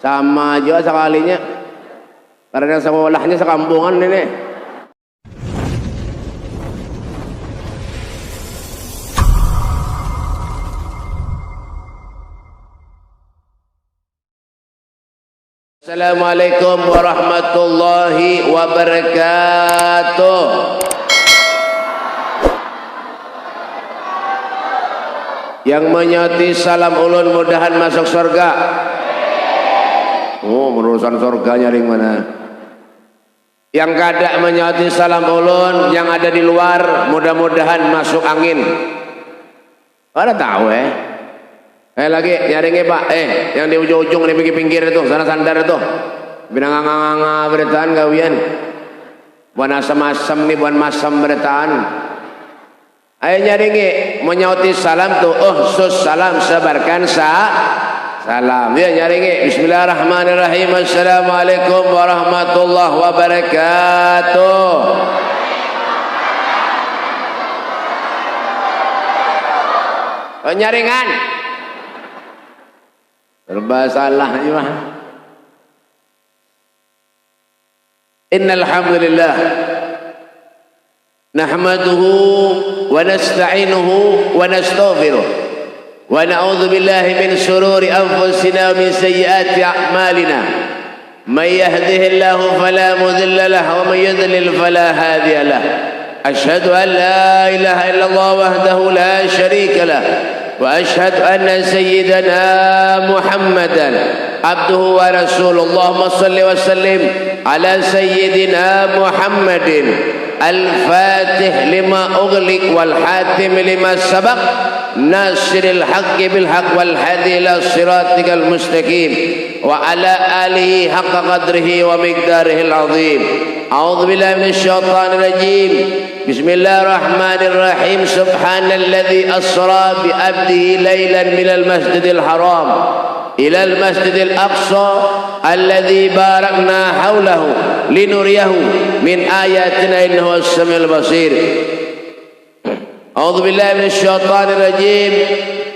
Sama aja sekalinya. Karena sekolahnya sekampungan ini. Assalamualaikum warahmatullahi wabarakatuh. Yang menyoti salam ulun mudahan masuk surga. Oh, urusan surganya di mana? Yang kada menyoti salam ulun yang ada di luar mudah-mudahan masuk angin. Ada tahu lagi nyaringnya Pak, yang di ujung-ujung di pinggir itu, sana sandar itu. Binang-nganga beritaan gawian. Buan asam-asam nih, buan masam beritaan. Ayo nyaringi menyauti salam tuh, sus salam sebarkan salam. Ya nyaringi bismillahirrahmanirrahim. Assalamualaikum warahmatullahi wabarakatuh. Nyaringan serba salah ya. Innal hamdalillah nahmaduhu wa nasta'inuhu wa nastaghfiruh wa na'udzu billahi min shururi anfusina wa min sayyiati a'malina may yahdihillahu fala mudilla lahu wa may yudlil fala hadiya lahu asyhadu an la ilaha illallah wahdahu la syarika lahu wa asyhadu anna sayyidana Muhammadan abduhu wa rasuluhu. Allahumma shalli wa sallim ala sayyidina Muhammadin al-fatih lima ughliq wal hatim lima sabaq nasiril haqqi bil haqq wal hadi ila siratikal mustaqim wa ala alihi haqqa qadrihi wa miqdarihil azim. A'udzu billahi minasy syaithanir rajim. Bismillahirrahmanirrahim. Subhanalladzi asra bi 'abdihi lailan minal masjidil haram ila al masjidil aqsa alladzi barakna haulahu linuriyahu min ayatina innahu as-sami'ul basir. A'udzu billahi minasy syaithanir rajim.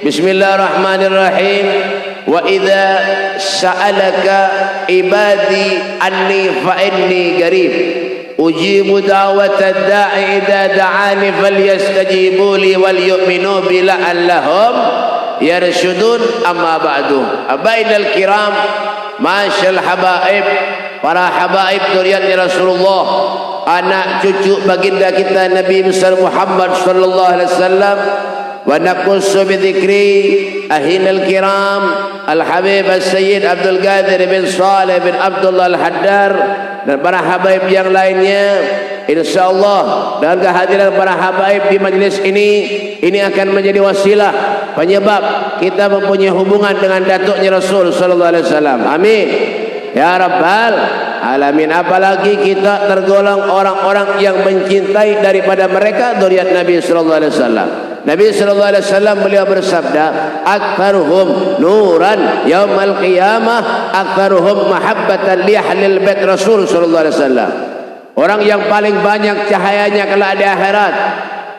Bismillahirrahmanirrahim. Wa idza sa'alaka ibadi anni fa inni qarib ujibu da'watad da'i idza da'ani falyastajibu li wal yu'minu bi la'allahum yarshudun. Amma ba'du. Abainal kiram, masyal habaib, para habaib duriannya Rasulullah, anak cucu baginda kita Nabi besar Muhammad sallallahu alaihi wasallam. Wa naqussu bi dzikri ahinal kiram al-habib as-sayyid Abdul Qadir bin Saleh bin Abdullah al-Haddar dan para habaib yang lainnya. Insyaallah dengan kehadiran para habaib di majelis ini akan menjadi wasilah penyebab kita mempunyai hubungan dengan datuknya Rasul sallallahu alaihi wasallam. Amin ya rabbal alamin. Apalagi kita tergolong orang-orang yang mencintai daripada mereka dzurriyyat Nabi sallallahu alaihi wasallam. Nabi sallallahu alaihi wasallam beliau bersabda, "Aktsaruhum nuran yaumal qiyamah, aktsaruhum mahabbatan li ahlil bait Rasul sallallahu alaihi wasallam." Orang yang paling banyak cahayanya kelak di akhirat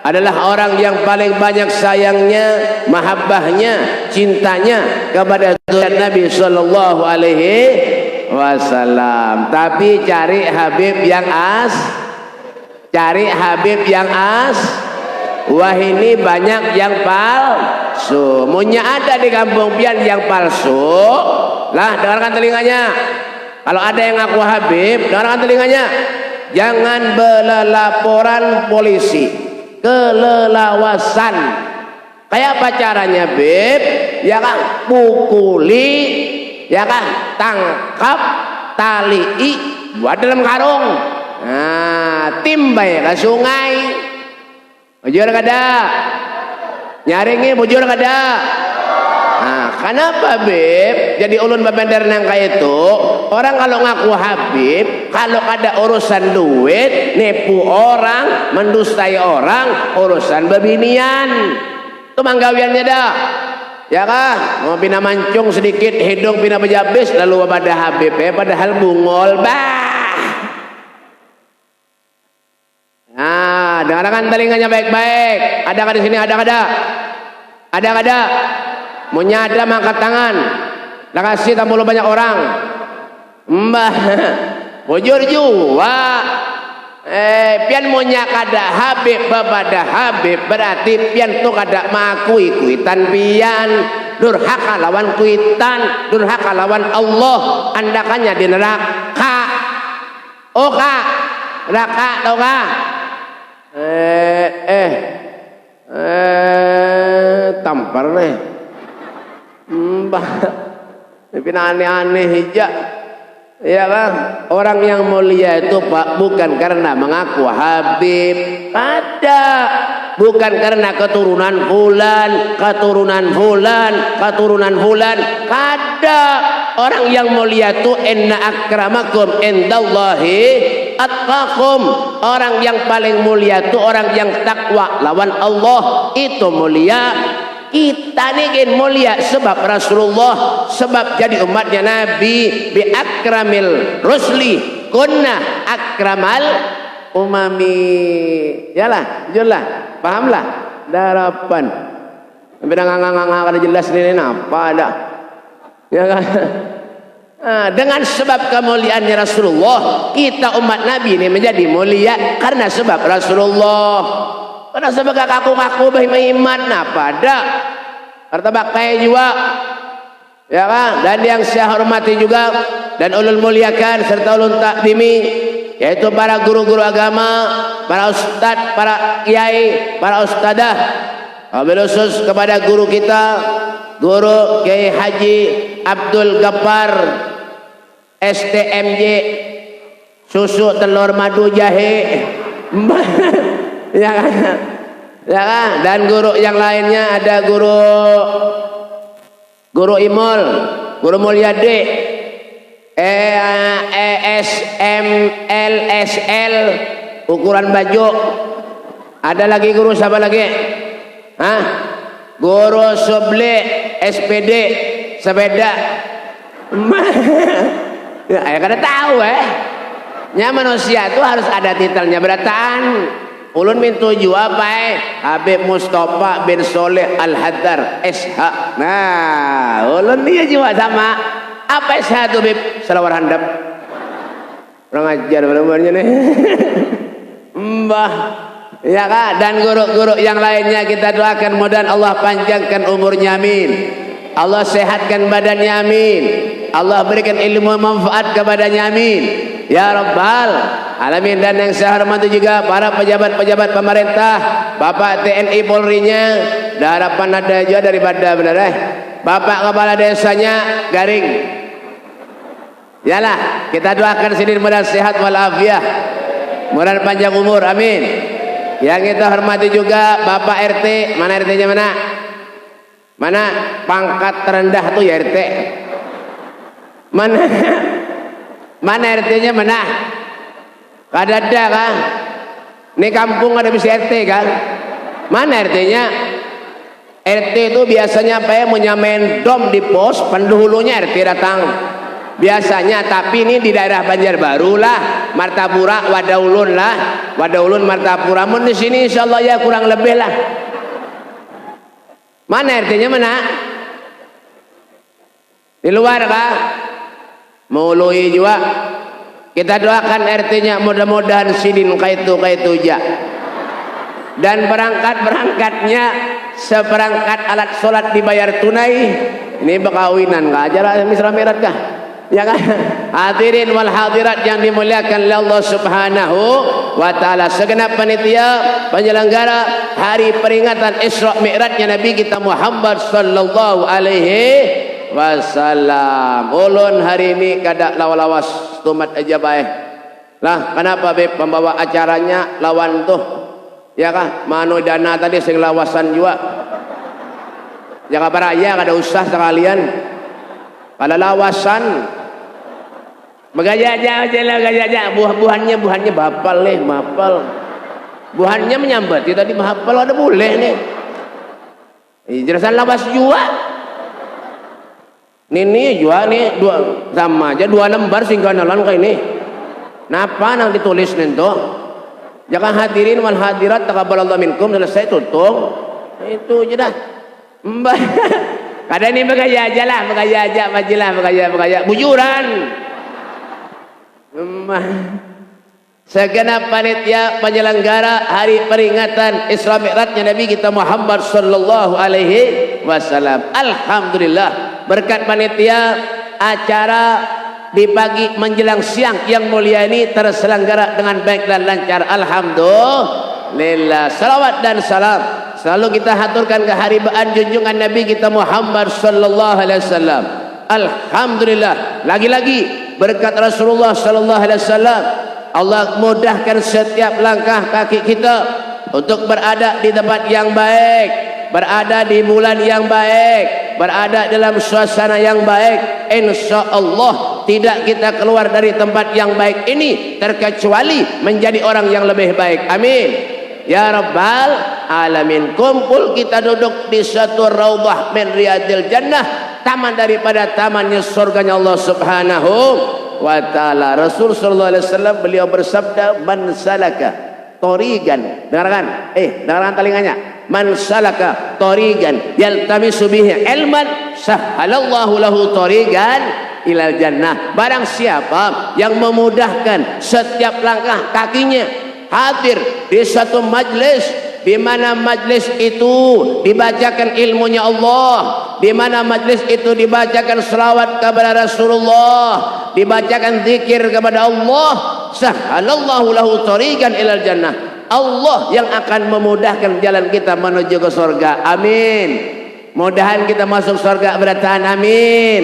adalah orang yang paling banyak sayangnya, mahabbahnya, cintanya kepada Nabi sallallahu alaihi wasallam. Tapi cari habib yang wah ini banyak yang palsu. Munya ada di kampung pian yang palsu. Lah dengarkan telinganya. Kalau ada yang ngaku habib, dengarkan telinganya. Jangan berlaporan polisi, kelelawasan. Kayak apa caranya, Beb? Ya kan, pukuli, ya kan, tangkap, talii, buat dalam karung. Nah, timbai ke sungai. Bujur kada? Nyaringi bujur kada? Nah, kenapa Beb? Jadi ulun babender nang kaya itu, orang kalau ngaku habib, kalau ada urusan duit, nipu orang, mendustai orang, urusan bebinian. Itu manggawiannya dah. Ya kan? Mau pina mancung sedikit, hidung pina bejabis, lalu pada habib padahal bungol. Nah, dengarkan telinganya baik-baik. Ada kada di sini? Ada kada? Ada kada? Mau nyada angkat tangan. Lah kasih tambah banyak orang. Mbah. Bujur juga. Pian monya kada Habib babada Habib berarti pian tu kada makui kuitan pian durhaka lawan kuitan durhaka lawan Allah andakannya di neraka. Oh kak neraka tau kak tampar nih mbah tapi aneh-aneh hijak. Ya kan, orang yang mulia itu Pak bukan karena mengaku Habib, ada, bukan karena keturunan fulan, ada. Orang yang mulia itu inna akramakum indallahi atqakum. Orang yang paling mulia itu orang yang takwa lawan Allah itu mulia. Kita nih mulia sebab Rasulullah, sebab jadi umatnya Nabi. Bi akramil rusli kunna akramal umami. Yalah, jujurlah, pahamlah darapan. Ngang ada jelas ini apa ada. Ya kan? Nah, dengan sebab kemuliaannya Rasulullah, kita umat Nabi ini menjadi mulia karena sebab Rasulullah. Karena sebagai kaku-kaku iman apa ada harta bakai juga ya kan, dan yang saya hormati juga dan ulul muliakan serta ulul takdimi yaitu para guru-guru agama, para ustadz, para kiai, para ustadah. Wabil khusus kepada guru kita Guru Kiai Haji Abdul Ghaffar STMJ susu telur madu jahe ya kan? Ya kan? Dan guru yang lainnya ada guru Imol, guru Mulyade, ESMLSL ukuran baju. Ada lagi guru siapa lagi? Hah? Guru Suble SPD sepeda. Ya kada tahu nya manusia itu harus ada titelnya berataan. Ulun mintuju apa Habib Mustafa bin Soleh Al-Haddar SH. Nah, ulun dia juga sama. Apa SH itu Bib? Selawar handap. Kurang ajar benar-benarnya nih. Mbah. Ya kan? Dan guru-guru yang lainnya kita doakan mudah Allah panjangkan umurnya amin. Allah sehatkan badannya amin. Allah berikan ilmu manfaat kepadanya amin. Ya Rabbal Alamin. Dan yang saya hormati juga para pejabat-pejabat pemerintah, Bapak TNI Polri-nya, harapan ada juga daripada benar Bapak Kepala Desanya Garing. Yalah, kita doakan sini mudah sehat walafiat, mudah panjang umur, amin. Yang kita hormati juga Bapak RT, mana RT-nya mana? Mana pangkat terendah tuh ya RT? Mana? Mana RT-nya mana? Kada ada kan? Ini kampung ada bisa RT kan? Mana RT-nya? RT itu biasanya apa ya? Menyamain dom di pos, pendahulunya RT datang. Biasanya, tapi ini di daerah Banjarbaru lah, Martapura, Wadaulun lah, Wadaulun, Martapura. Mun di sini insya Allah ya kurang lebih lah. Mana RT-nya mana? Di luar kah? Meului juga. Kita doakan RT-nya mudah-mudahan sidin kaitu ja. Dan berangkat-berangkatnya seperangkat alat sholat dibayar tunai. Ini bekawinan kah? Ajalah misra mirat kah? Ya kan? Hadirin wal hadirat yang dimuliakan oleh Allah Subhanahu wa taala. Segenap panitia penyelenggara hari peringatan Isra Mi'rajnya Nabi kita Muhammad sallallahu alaihi wasallam. Ulun hari ini kada lawas tumat aja baik. Lah kenapa Beb pembawa acaranya lawan tuh? Ya kah? Manu dana tadi sing lawasan juga. Jangan baraya kada usah sekalian. Pada lawasan begaya aja lah, gaya aja. Buahnya bapal mapal. Buahnya menyambat. Tadi mahapal ada boleh nih. Jelasan lawas juga. Ini juga nih dua sama aja 2 lembar singganalan kayak ini. Napa nang ditulis nento? Jangan hadirin wal hadirat taqabbalallahu minkum, selesai tutup. Itu aja dah. Mbak. Kadang ini bergaya aja lah, bergaya aja, majilah, bergaya, bujuran. Segenap panitia penyelenggara hari peringatan Isra Mi'rajnya Nabi kita Muhammad sallallahu alaihi wasallam. Alhamdulillah berkat panitia acara di pagi menjelang siang yang mulia ini terselenggara dengan baik dan lancar. Alhamdulillah. Salawat dan salam selalu kita haturkan keharibaan junjungan Nabi kita Muhammad sallallahu alaihi wasallam. Alhamdulillah, lagi-lagi berkat Rasulullah sallallahu alaihi wasallam Allah mudahkan setiap langkah kaki kita untuk berada di tempat yang baik, berada di bulan yang baik, berada dalam suasana yang baik. Insya Allah tidak kita keluar dari tempat yang baik ini terkecuali menjadi orang yang lebih baik. Amin ya rabbal alamin. Kumpul kita duduk di satu raudhah min riyadil jannah, taman daripada tamannya surganya Allah subhanahu wa ta'ala. Rasul sallallahu alaihi wasallam beliau bersabda, man salaka tariqan, dengarkan dengarkan telinganya, man salaka tariqan yaltamisu bihi ilman sahhalallahu lahu tariqan ilal jannah. Barang siapa yang memudahkan setiap langkah kakinya hadir di satu majlis di mana majlis itu dibacakan ilmunya Allah, di mana majlis itu dibacakan selawat kepada Rasulullah, dibacakan zikir kepada Allah, sahhalallahu lahu tariqan ilal jannah. Allah yang akan memudahkan jalan kita menuju ke surga. Amin. Mudahan kita masuk surga bertahan. Amin.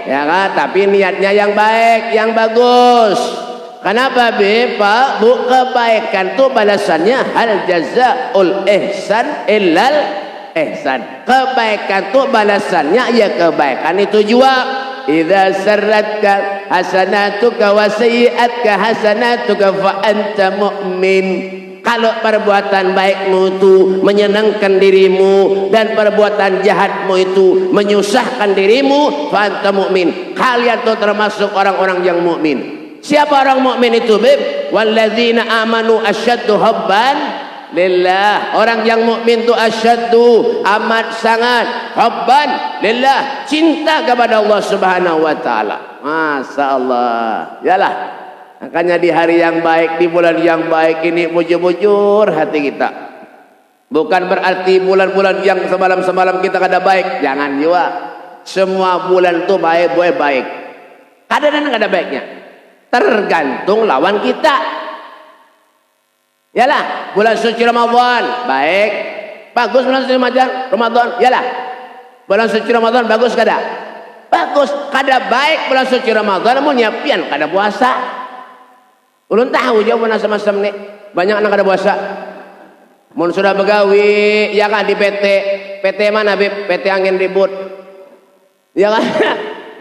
Ya kan? Tapi niatnya yang baik, yang bagus. Kenapa Pak? Bu, kebaikan itu balasannya hal jazaul ihsan illal ihsan. Kebaikan itu balasannya ya kebaikan itu juga. Idza sarratka hasanatuka wa sayyi'atka hasanatuka fa anta mu'min. Kalau perbuatan baikmu itu menyenangkan dirimu dan perbuatan jahatmu itu menyusahkan dirimu, fa anta mu'min. Kalian itu termasuk orang-orang yang mukmin. Siapa orang mukmin itu, Bib? Walladzina amanu asyaddu hubban lillah. Orang yang mukmin itu asyaddu, amat sangat, hubban lillah, cinta kepada Allah Subhanahu wa taala. Masyaallah. Yalah. Makanya di hari yang baik, di bulan yang baik ini bujur-bujur hati kita. Bukan berarti bulan-bulan yang semalam-semalam kita kada baik, jangan juga. Semua bulan itu baik. Kadang-kadang kada baiknya. Tergantung lawan kita. Yalah, bulan suci Ramadan baik, bagus. Bulan suci Ramadan, yalah, bulan suci Ramadan bagus kada? Bagus. Kada baik bulan suci Ramadan, mau nyiapin kada puasa. Ulun tahu jawaban asam-asam nih. Banyak anak kada puasa. Mun sudah begawi, ya kan di PT mana Bib? PT angin ribut. Ya kan?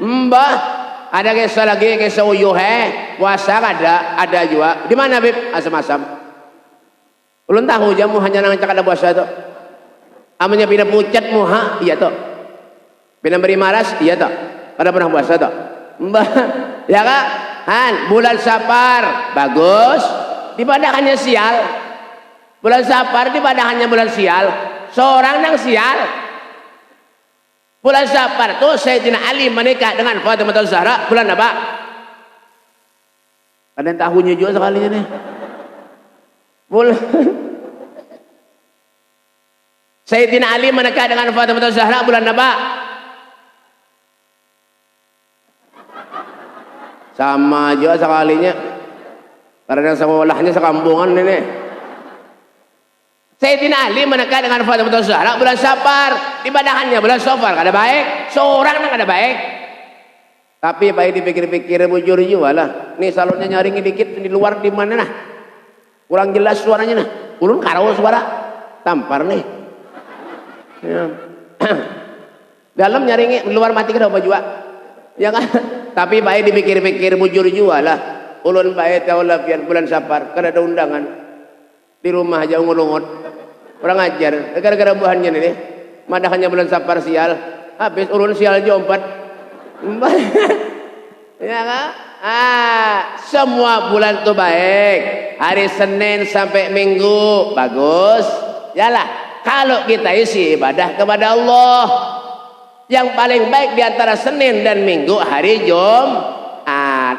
Mbah. Ada kisah lagi, kisah uyuh puasa ada juga. Di mana Bib? Asam-asam. Ulun tahu jamu hanya nang cak ada puasa tu. Amanya bina pucat muha, iya tu. Bina beri maras, iya tu. Kada pernah puasa tu. Mbah, ya kak? Han, bulan Safar bagus. Dipadahannya sial. Bulan Safar dipadahannya bulan sial. Seorang nang sial. Bulan Safar tuh Sayyidina Ali menikah dengan Fatimah Zahra. Bulan apa? Ada yang tahunya juga sekalinya nih. Bulan Sayyidina Ali menikah dengan Fatimah Zahra bulan apa? Sama juga sekalinya. Karena sama olahnya sekampungan ini. Sayyidina Ali menikah dengan Fatimah Zahra bulan Safar. Ibadahannya bulan Safar kada baik. Seorang nang kada baik. Tapi baik dipikir-pikir bujur juga lah. Nih salonnya nyaringi dikit di luar di mana nah? Kurang jelas suaranya nah. Ulun karau suara. Tampar nih. Ya. Dalam nyaringi, luar mati kada apa juga. Ya kan? Tapi baik dipikir-pikir bujur juga lah. Ulun baik kaulafian bulan Safar kada ada undangan. Di rumah aja ngulungut. Orang ajar, gara-gara buahannya nih, madahannya bulan Safar sial, habis ulun sial jompat, ya kan? Semua bulan tuh baik, hari Senin sampai Minggu bagus, yalah. Kalau kita isi ibadah kepada Allah, Yang paling baik di antara Senin dan Minggu hari Jumat.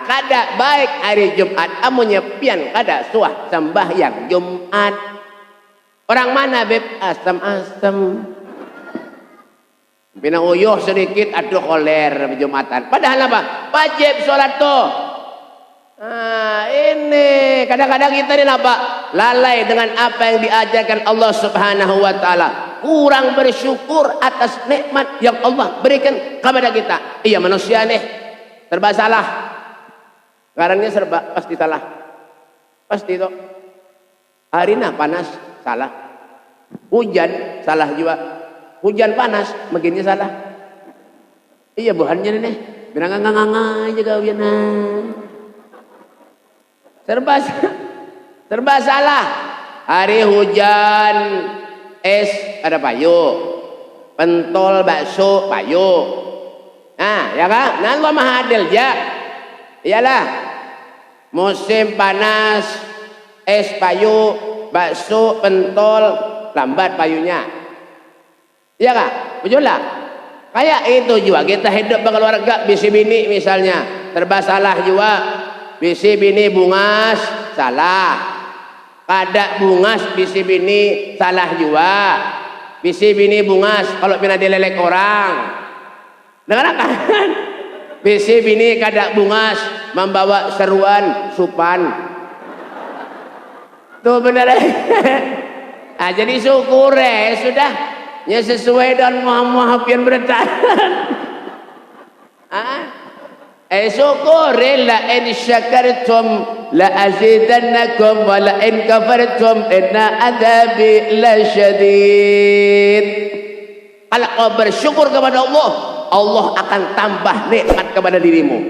Kada baik hari Jumat amunnya pian kada suah sembahyang Jumat. Orang mana beb? Asam-asam. Bina uyuh sedikit aduh koler Jumatan. Padahal apa? Wajib sholat tuh. Ini kadang-kadang kita ini apa? Lalai dengan apa yang diajarkan Allah Subhanahu wa taala. Kurang bersyukur atas nikmat yang Allah berikan kepada kita. Iya manusia nih serba salah. Karangnya serba pasti salah. Pasti itu. Hari nah panas salah. Hujan salah juga. Hujan panas makinnya salah. Iya buhannya nih. Bilang nganga aja kau ya serba salah. Hari hujan es ada payung, pentol bakso payung. Nah ya kan, nah Allah maha adil ya. Iyalah musim panas es payung, bakso, pentol lambat payunya. Iya kak, betul lah. Kayak itu juga kita hidup berkeluarga bisi bini misalnya serba salah juga. Bisi bini bungas salah. Kada bungas bisi bini salah juga. Bisi bini bungas kalau pernah dilelek orang. Dengar kan? Bisi bini kada bungas membawa seruan supan. Tuh bener. Jadi syukur sudah nya sesuai dan maaf yang bertahan. Syukur la in syakartum la azidannakum wa la in kafartum inna adzabi lasyadid. Kalau kau bersyukur kepada Allah, Allah akan tambah nikmat kepada dirimu.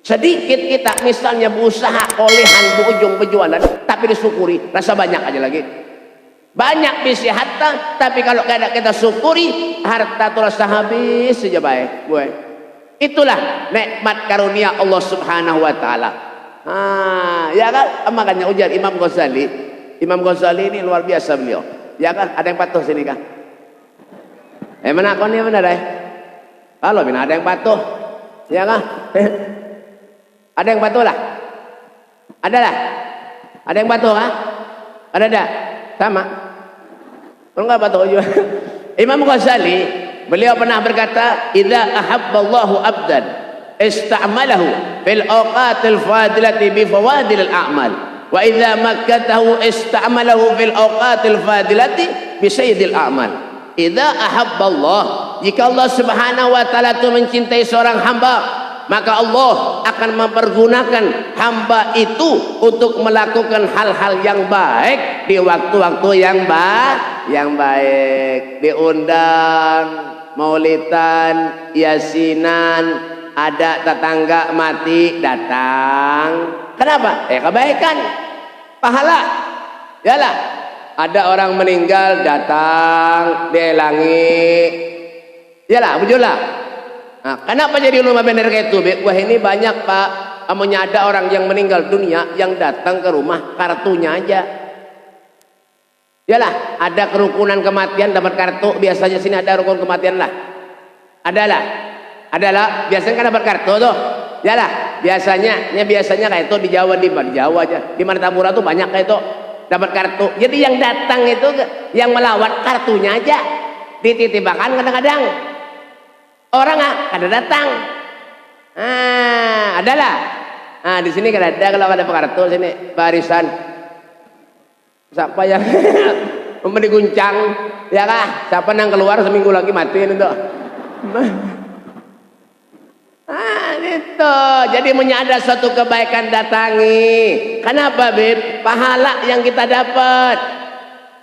Sedikit kita misalnya berusaha olehan berujung berjualan tapi disyukuri, rasa banyak aja lagi. Banyak bisi harta, tapi kalau kada kita syukuri, harta itu rasa habis saja baik. Itulah nikmat karunia Allah Subhanahu wa taala. Ya kan? Makanya ujar Imam Ghazali. Imam Ghazali ini luar biasa beliau. Ya kan? Ada yang patuh sini kan? Mana kau ni benar Kalau bina ada yang patuh. Ya kan? Ada yang patuh lah. Ada lah. Ada yang patuh ha? Ada. Sama. Kalau enggak patuh juga. Imam Ghazali beliau pernah berkata, "Idza ahabballahu 'abdan ista'malahu fil awqatil fadilati bi fawadil a'mal, wa idza makkatahu ista'malahu fil awqatil fadilati bi sayyidil a'mal." Idza ahabballah, jika Allah Subhanahu wa taala itu mencintai seorang hamba, maka Allah akan mempergunakan hamba itu untuk melakukan hal-hal yang baik di waktu-waktu yang baik. Diundang maulidan, yasinan, ada tetangga mati datang. Kenapa? Kebaikan, pahala. Yalah, ada orang meninggal datang, dielangi. Yalah, bejulah. Nah, kenapa jadi rumah bener kayak itu? Wah ini banyak pak, amunya ada orang yang meninggal dunia yang datang ke rumah kartunya aja. Yalah, ada kerukunan kematian dapat kartu. Biasanya sini ada rukun kematian lah. Adalah. Biasanya kan dapat kartu tuh. Yalah, biasanya kayak itu di Jawa di Jawa aja. Di Martapura tuh banyak kayak itu dapat kartu. Jadi yang datang itu yang melawat kartunya aja dititibakan kadang-kadang. Orang kada datang. Adalah. Di sini kada ada kalau ada kartu sini barisan. Siapa yang memberi guncang, ya kah? Siapa yang keluar seminggu lagi mati itu. Itu. Jadi ada suatu kebaikan datangi. Kenapa, Bib? Pahala yang kita dapat.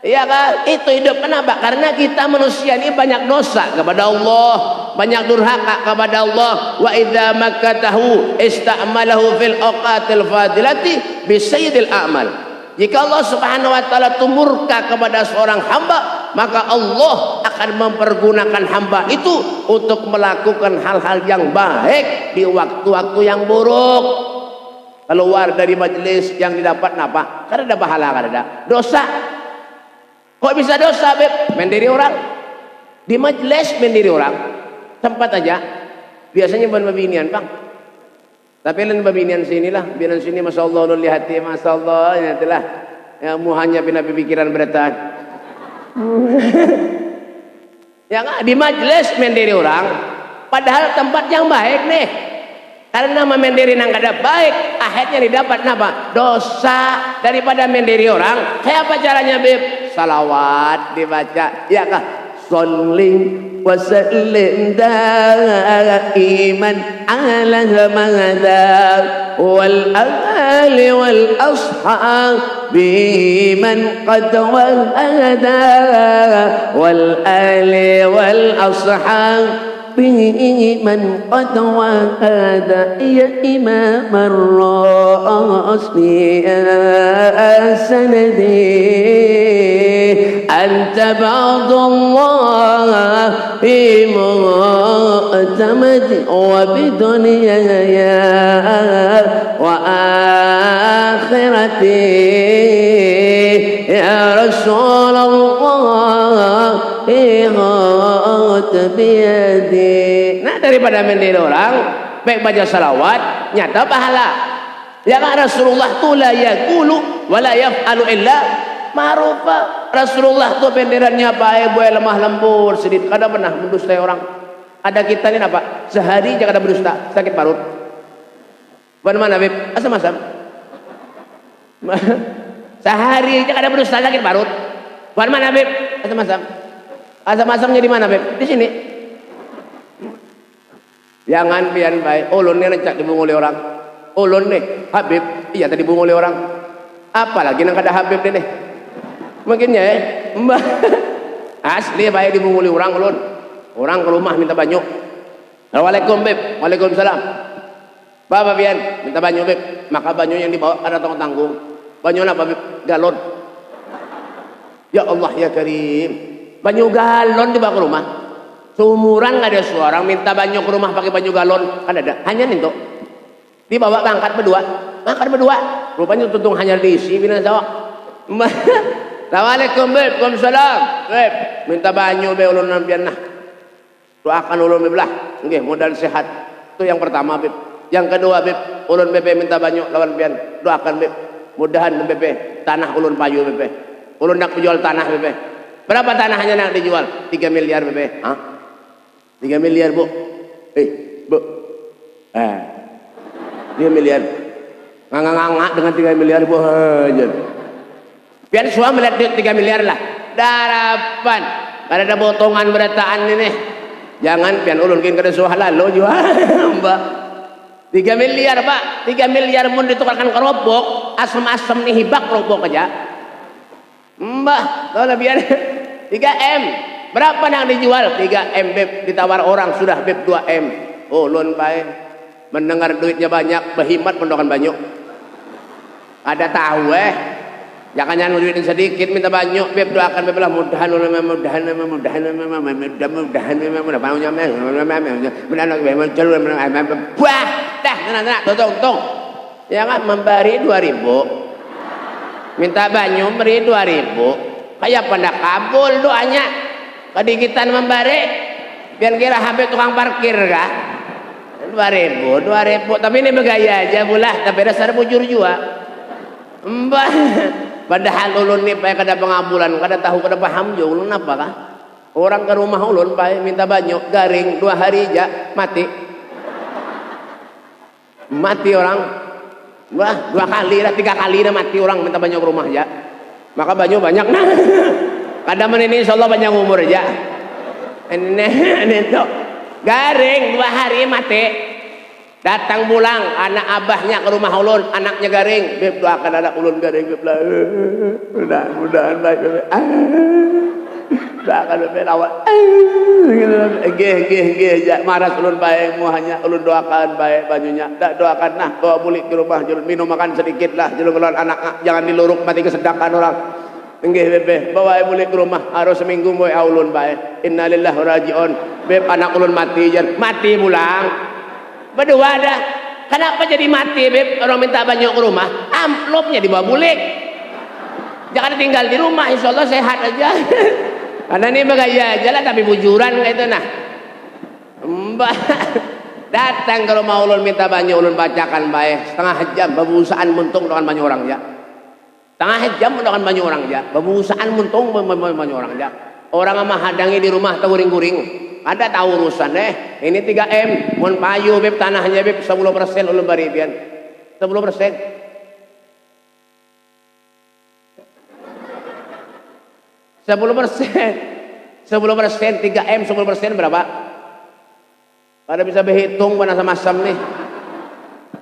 Iya kan? Itu hidup. Kenapa? Karena kita manusia ini banyak dosa kepada Allah, banyak durhaka kepada Allah. Wa idza makkatahu ista'malahu fil awqatil fadilati bi sayyidil a'mal. Jika Allah Subhanahu wa taala murka kepada seorang hamba, maka Allah akan mempergunakan hamba itu untuk melakukan hal-hal yang baik di waktu-waktu yang buruk. Keluar dari majelis yang didapat apa? Karena ada pahala, karena ada dosa. Kok bisa dosa, Beb? Mendiri orang. Di majelis mendiri orang. Sempat aja. Biasanya bukan babinian, Bang. Tapi lain babinian sini lah. Biaran sini Masya Allah, ulun lihat ya, Masya Allah. Ya itulah. Ya muhanya pina pikiran berataan. Ya nggak di majelis mendiri orang. Padahal tempat yang baik nih. Karena mendiri nang kada baik, akhirnya didapat napa? Dosa daripada mendiri orang. Kayak apa caranya, Beb? Salawat dibaca. Ya kah? Sallim وسلم دائما على مدى والآل والأصحاب بمن قد وهدى والآل والأصحاب بمن قد وهدى يا إمام الراسل يا سندي أنت بعد الله في مؤتمد وبدنياي وآخرتي يا رسول الله إغاث بيدي. Nah daripada mendiri orang baik baca salawat nyata pahala. Ya kan Rasulullah tu la yaqulu wa la yaf'alu illa ma'rufa. Rasulullah tuh benderannya baik, buaya lemah lembut, sedikit kada pernah mendustai orang. Ada kita ini apa? Sehari aja kada berdusta, sakit parut. Bukan mana, Beb? Asam-asam. Sehari aja kada berdusta, sakit parut. Bukan mana, Beb? Asam-asam. Asam-asamnya di mana, Beb? Di sini. Jangan pian baik. Ulun nih rencak dibunguli orang. Ulun nih, Habib, iya tadi bunguli orang. Apalagi nang kada Habib deh nih. Mungkin ya, Mbak. Asli baik dibunguli orang ulun. Orang ke rumah minta banyu. Assalamualaikum, Beb. Waalaikumsalam. Bapak pian minta banyu, Beb. Maka banyu yang dibawa ada tanggung. Banyu apa, Beb? Galon. Ya Allah ya Karim. Banyu galon dibawa ke rumah. Seumuran nggak ada seorang minta banyu ke rumah pakai banyu galon. Kan ada. Hanya nih tuh. Dibawa ngangkat berdua. Ngangkat berdua. Rupanya tuntung hanya diisi bina sawah. Assalamualaikum, Beb. Waalaikumsalam. Beb, minta banyu be ulun nampian nah. Doakan ulun Beb lah. Nggih, modal sehat. Itu yang pertama, Beb. Yang kedua, Beb, ulun Beb minta banyu lawan pian. Doakan, Beb. Mudahan Beb tanah ulun payu, Beb. Ulun nak jual tanah, Beb. Berapa tanahnya nak dijual? 3 miliar, Beb. Hah? 3 miliar, Bu. Bu. 3 miliar. Ngangak-ngangak dengan 3 miliar, Bu. Hajar. Biar suami melihat 3 miliar lah. Darapan. Kada ada potongan berataan ini. Jangan pian ulun kin kada suah lalu juga. Mbak. 3 miliar, Pak. 3 miliar mun ditukarkan ke robok, asam-asam nih hibak robok aja. Mbak, kalau biar 3 M. Berapa nang dijual? 3 M, Beb. Ditawar orang sudah, Beb, 2 M. Ulun baik. Mendengar duitnya banyak, berhimat pendokan banyak. Ada tahu jangan duit sedikit minta banyak, Beb. Doakan Beb lah mudahan buah dah tenang tong jangan memberi 2.000 minta banyak beri 2.000 kayak pada kabul doanya kedikitan memberi biar kira Habib tukang parkir kah 2.000 tapi ini bergaya aja bulah tapi dasar bujur juga Mbak. Padahal ulun nih pakai kada pengabulan, kada tahu kada paham jo ulun apa kah? Orang ke rumah ulun pakai minta banyak garing 2 hari aja mati. Mati orang. Wah, 2 kali lah 3 kali dah mati orang minta banyak ke rumah aja. Maka banyak banyak nah. Kada men ini insyaallah banyak umur aja. Ini tuh garing 2 hari mati. Datang pulang anak abahnya ke rumah ulun, anaknya garing. Beb doakan anak ulun garing, Beb lah. Mudah-mudahan baik, Beb. Doakan Beb lawat. Gih marah ulun baik muahnya ulun doakan baik banyunya. Dak doakan nah bawa bulik ke rumah julun minum makan sedikit lah julun keluar anak jangan diluruk mati kesedakan orang. Nggih Beb, bawa bulik ke rumah harus seminggu moy ulun baik. Innalillahi wa rajiun. Beb anak ulun mati pulang. Berdua dah. Kenapa jadi mati, Beb? Orang minta banyak ke rumah, amplopnya dibawa bulik. Jangan tinggal di rumah, insya Allah sehat aja. Karena ini bergaya aja lah, tapi bujuran kayak itu nah. Mbah datang kalau mau ulun minta banyak ulun bacakan baik setengah jam babusaan muntung dengan banyak orang ya. Setengah jam dengan banyak orang ya. Babusaan muntung banyak orang ya. Orang ama hadangi di rumah guring-guring. Ada tahu urusan Ini 3M, mun payu beb tanahnya beb 10% ulun bari pian. 10%. 10%. 10% 3M 10% berapa? Pada bisa berhitung mana sama-sama nih.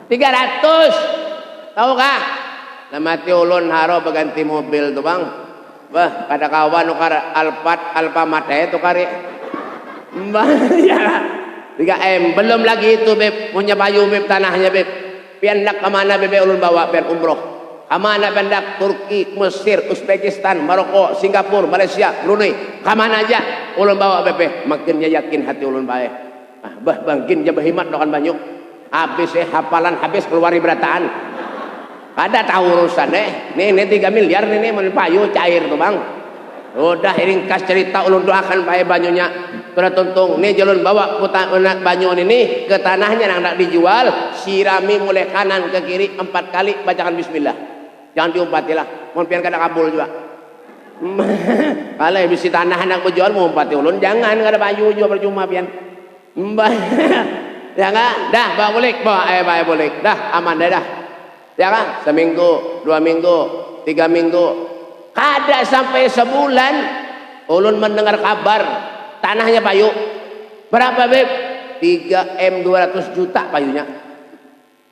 300. Tahu kah? Lamati ulun haro berganti mobil tuh bang. Bah, pada kawan ukar Alfamart itu kari. Mbah ya. 3M belum lagi itu beb, punya payu beb tanahnya beb. Pian nak kemana beb ulun bawa pian umroh. Kamana pendak Turki, Mesir, Uzbekistan, Maroko, Singapura, Malaysia, Brunei. Kamana aja ulun bawa bebe. Makinnya yakin hati ulun baik. Bah bangkin jabah himat dokan banyak. Habis hafalan habis keluar berataan. Ada tahu urusan Nih 3 miliar nih payu cair tuh bang. Udah ringkas cerita ulun doakan baik banyunya. Sudah tuntung nih jalun bawa banyu ini ke tanahnya yang nak dijual. Sirami mulai kanan ke kiri 4 kali bacakan bismillah. Jangan diumpatilah, mau pian kada kabul juga. Kalau bisi tanah anak berjual mau umpati ulun, jangan kada payu juga percuma pian. Jangan, dah bawa boleh, dah aman dah. Jangan seminggu, 2 minggu, 3 minggu, kada sampai sebulan, ulun mendengar kabar tanahnya payu. Berapa beb? 3M 200 juta payunya.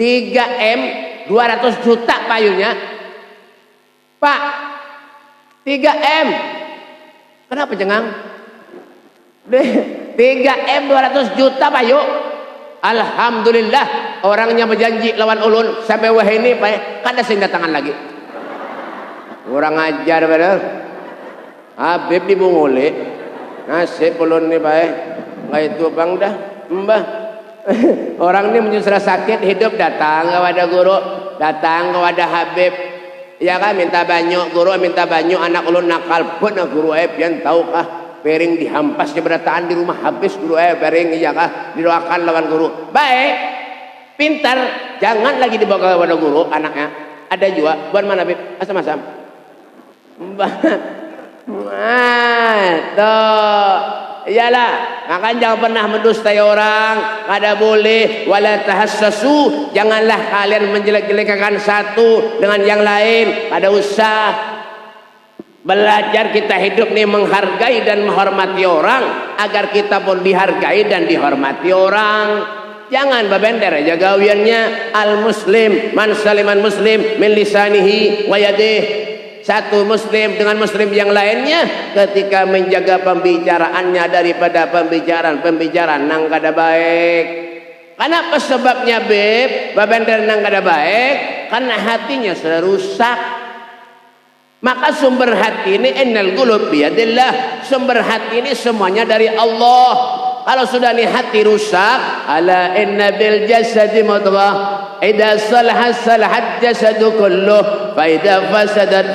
3M 200 juta payunya. Pak, 3M. Kenapa cengang? 3M 200 juta payu. Alhamdulillah orangnya berjanji lawan ulun sampai wah ini Pak, kada sing datangan lagi. Kurang ajar bener. Habib dibunguli. Nasib ulun nih Pak. Enggak itu Bang dah. Mbah. Orang ini menyusah sakit hidup datang kepada guru, datang kepada Habib. Ya kan minta banyak guru, minta banyak anak ulun nakal pun guru pian tahu kah piring dihampas berataan di rumah habis guru piring iya kah didoakan lawan guru. Baik, pintar, jangan lagi dibawa kepada guru anaknya. Ada juga buat mana Bib? Asam-asam. Tuh. Iyalah, makanya jangan pernah mendustai orang, kada boleh. Wala tahassasu, janganlah kalian menjelek-jelekan satu dengan yang lain. Kada usah. Belajar kita hidup nih menghargai dan menghormati orang agar kita pun dihargai dan dihormati orang. Jangan babender aja gawiannya al muslim man saliman muslim min lisanihi wa yadihi. Satu muslim dengan muslim yang lainnya ketika menjaga pembicaraannya daripada pembicaraan nang kada baik. Kenapa sebabnya beb babender nang kada baik? Karena hatinya sudah rusak. Maka sumber hati ini innal qulub biyadillah. Sumber hati ini semuanya dari Allah. Kalau sudah nih hati rusak, ala inna bil jasadi mudghah. Idza salaha salahat jasadu kulluh, fa idza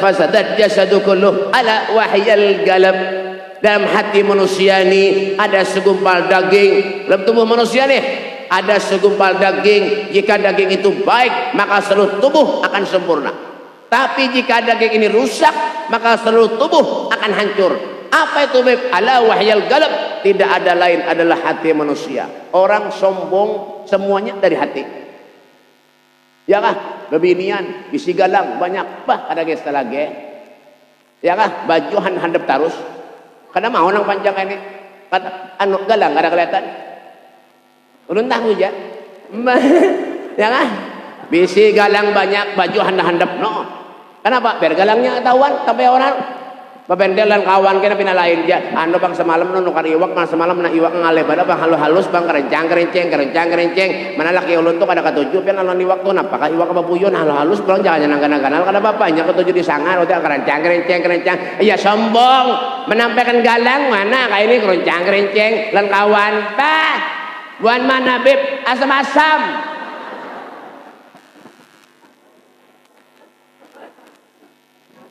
fasadat jasadu kulluh. Ala wahyal qalb. Dalam hati manusia ini ada segumpal daging. Dalam tubuh manusia nih ada segumpal daging. Jika daging itu baik, maka seluruh tubuh akan sempurna. Tapi jika daging ini rusak, maka seluruh tubuh akan hancur. Apa itu beb? Ala wahyal qalb. Tidak ada lain adalah hati manusia. Orang sombong semuanya dari hati. Ya kah? Bebinian, bisi galang banyak. Bah ada gesta lagi. Ya kah? Baju handap tarus. Kada mau nang panjang ini. Anu galang kada kelihatan. Ulun tahu aja. Ya kah? Bisi galang banyak, baju handap no. Kenapa? Biar galangnya ketahuan sampai orang. Babendelan kawan kena pinalain dia. Anu bang semalam nu nukar iwak, mana semalam na iwak ngalih pada bang halus bang kerencang. Mana laki ulun tuh kada ketujuh pian alon iwak tuh napa ka iwak babuyon halus bang jangan nanggan-nangganal kada bapaknya ketujuh di sangar udah kerencang. Iya sombong menampilkan galang mana kayak ini kerencang lan kawan. Bah, buan mana beb asam-asam.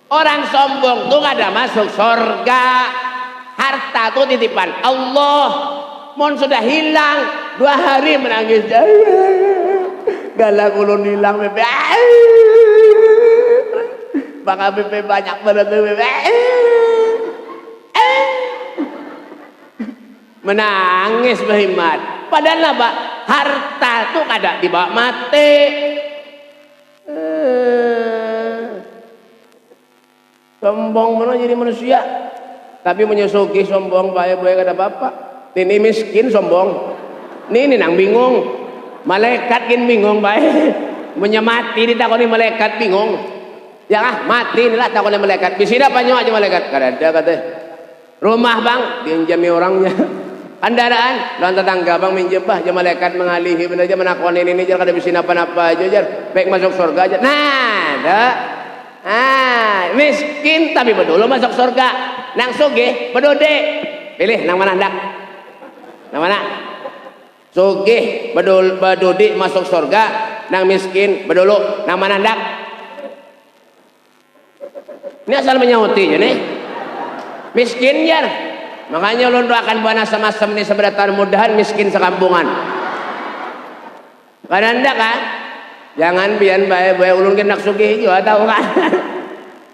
Orang sombong tuh kada masuk surga. Harta tuh titipan Allah. Mon sudah hilang 2 hari menangis. Galak ulun hilang bebe. Bakal bebe banyak banget bebe. Menangis Bahimat. Padahal apa? Harta tuh kada dibawa mati. Sombong mana jadi manusia. Tapi menyusuki sombong bae kada apa-apa. Ini miskin sombong. Ini nang bingung. Malaikat kin bingung bae. Menyemati ditakoni malaikat bingung. Ya kah mati inilah takoni malaikat. Bisida panyo aja malaikat. Kada ada kata. Rumah bang diinjami orangnya. Kendaraan lawan tetangga bang minjem bah. Aja malaikat mengalihi bener aja menakoni ini jar kada bisina apa-apa aja jar. Baik masuk surga aja. Nah, dah. Miskin tapi bedulu masuk surga. Nang sugih bedode. Pilih nang mana ndak? Nang mana? Sugih bedodi masuk surga, nang miskin bedulu nang mana ndak? Ini asal menyauti nih. Miskin jar. Makanya ulun doakan buana sama-sama ini seberatan mudahan miskin sekampungan. Kada ndak kan? Jangan bian bae ulun kendak sugih juga tahu kan.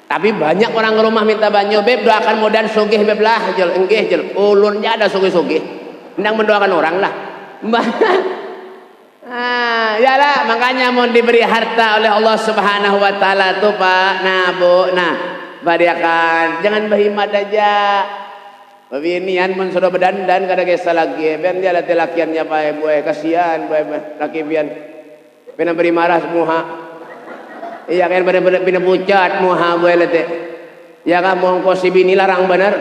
Tapi banyak orang ke rumah minta banyu beb doakan mudahan sugih beb lah jel enggih jel ulun ja ada sugih-sugih. Ndang mendoakan orang lah. Ya lah makanya mau diberi harta oleh Allah Subhanahu wa taala tuh Pak. Nah Bu, nah badiakan jangan Bahimat aja. Babinian mun sudah bedandan kada gesa lagi. Ben dia latih lakiannya Pak Bu kasihan Bu laki pian. Pina beri marah semua. Iya kan bener-bener pina pucat muha Bu latih. Ya kan mongko si bini larang bener.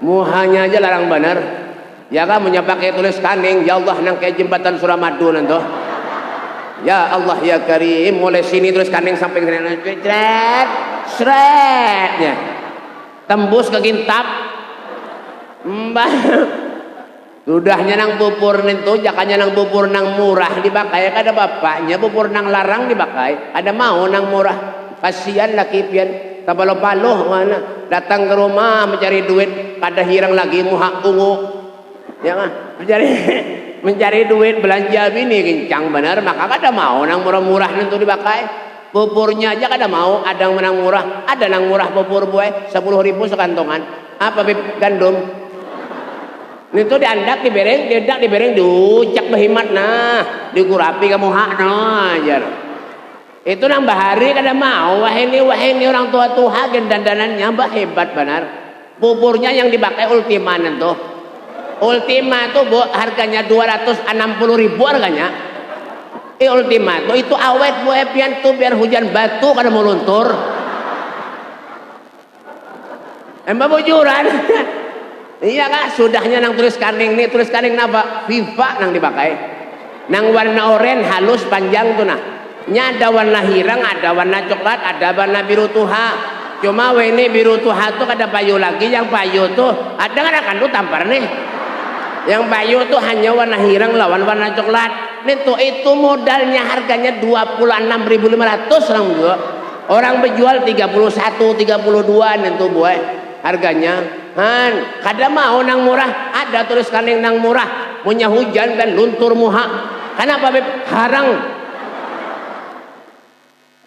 Muhanya aja larang bener. Ya kamu pakai tulis kaning ya Allah nang kayak jembatan Suramadu nanti. Ya Allah ya Karim mulai sini tulis kaning sampai seret seretnya tembus ke kintab mbah sudahnya nang bubur nentu jakanya nang bubur nang murah dipakai kada bapaknya bubur nang larang dipakai ada mau nang murah kasihan laki pian tabalo-balo mana datang ke rumah mencari duit kada hirang lagi muha ungu. Ya kan mencari duit belanja bini kencang benar maka kada mau nang murah-murah nentu dipakai buburnya aja kada mau ada yang menang murah ada nang murah bubur buai 10.000 sekantongan apa bib gandum itu diandak dibereng diandak dibereng diucak Bahimat nah digurapi kamu hak nah ajar itu nang bahari kada mau wah ini orang tua gen dandanannya mbah hebat benar buburnya yang dipakai Ultima nentu Ultima tuh Bu, harganya 260.000 harganya. Ultima tuh itu awet Bu pian tuh biar hujan batu kada mau luntur. Mbak bujuran. Iya kak, sudahnya nang tulis kaning nih, tulis kaning napa? FIFA nang dipakai. Nang warna oranye halus panjang tuh nah. Nya ada warna hirang, ada warna coklat, ada warna biru tuha. Cuma ini biru tuha tuh kada payu lagi, yang payu tuh ada kan akan tuh tampar nih. Yang payu tuh hanya warna hirang lawan warna coklat. Itu modalnya harganya 26.500 orang juga. Orang berjual 31, 32 nentu buat harganya. Han, kada mau nang murah, ada tulis kaning nang murah. Punya hujan dan luntur muha. Kenapa beb? Harang.